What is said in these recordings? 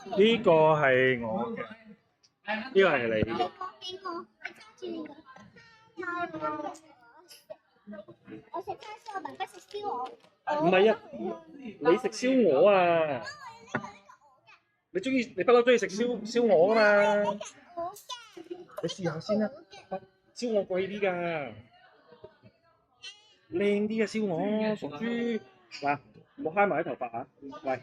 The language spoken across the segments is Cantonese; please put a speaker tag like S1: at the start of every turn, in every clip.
S1: 呢個係我嘅，呢個係你嘅。
S2: 俾我，你揸住呢個。我食叉燒，我爸爸食燒鵝。
S1: 唔係啊，你食燒鵝啊？你不嬲中意食燒鵝噶嘛？你試下先啦，燒鵝貴啲㗎，靚啲嘅燒鵝，屬豬。嗱，唔好揩埋啲頭髮啊！喂，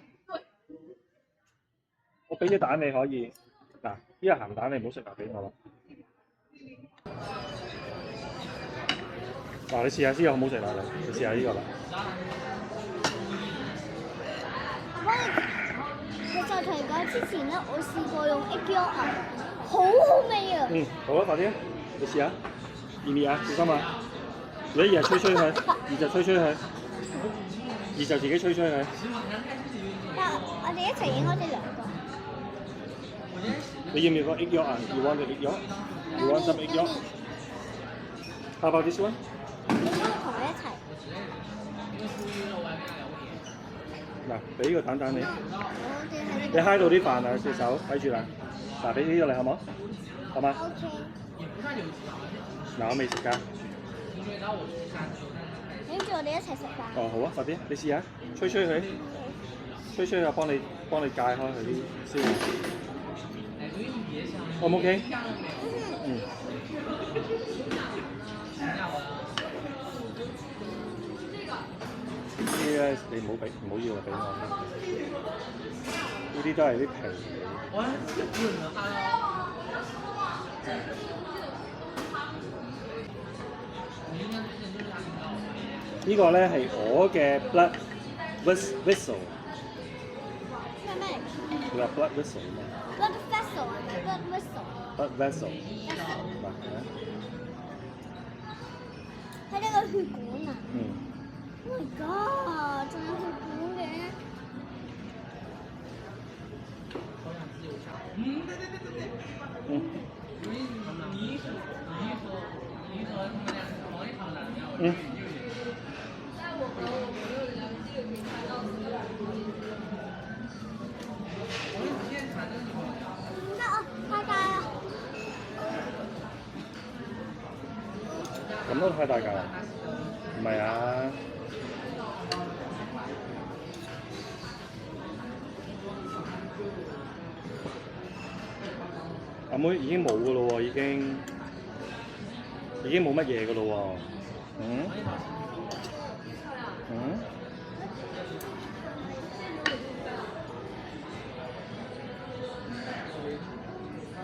S1: 我俾啲蛋你可以。嗱，呢個鹹蛋你唔好食埋俾我啦。嗱，你試下先好唔好食啊？你試下呢個啦。
S2: 其實提講之前咧，我試過用 egg yolk 啊，好好味啊！
S1: 好啊，快啲，你試下，熱唔熱啊？小心啊！如果熱就吹佢，熱就吹佢，熱就自己吹佢。
S2: 但我哋一齊影我哋兩個。
S1: 你要唔要個 egg yolk 啊？You want the egg yolk? You want some egg yolk? How about this one?
S2: 你可以同我一齊。
S1: 嗱，俾個蛋蛋你。你揩到啲飯啊！隻手睇住啦。嗱，俾呢個你好冇？好嗎？
S2: OK。
S1: 嗱，我未食㗎。
S2: 跟住我哋一齊食飯。
S1: 哦，好啊，快啲，你試下，吹佢，吹下，幫你戒開佢啲燒鵝。O 唔 OK？呢啲咧你唔好要啦，俾我。呢啲都係啲皮。呢個咧係鵝嘅 blood vessel。
S2: 咩？
S1: 佢話 blood vessel 啊嘛。
S2: blood vessel 啊 ，blood vessel。blood
S1: vessel。嗱，
S2: 係呢個血管啊。Oh my god！ 仲有血管嘅。太大啦！
S1: 咁都太大嚿，唔係啊？阿妹已經冇㗎咯喎，已經冇乜嘢㗎咯喎。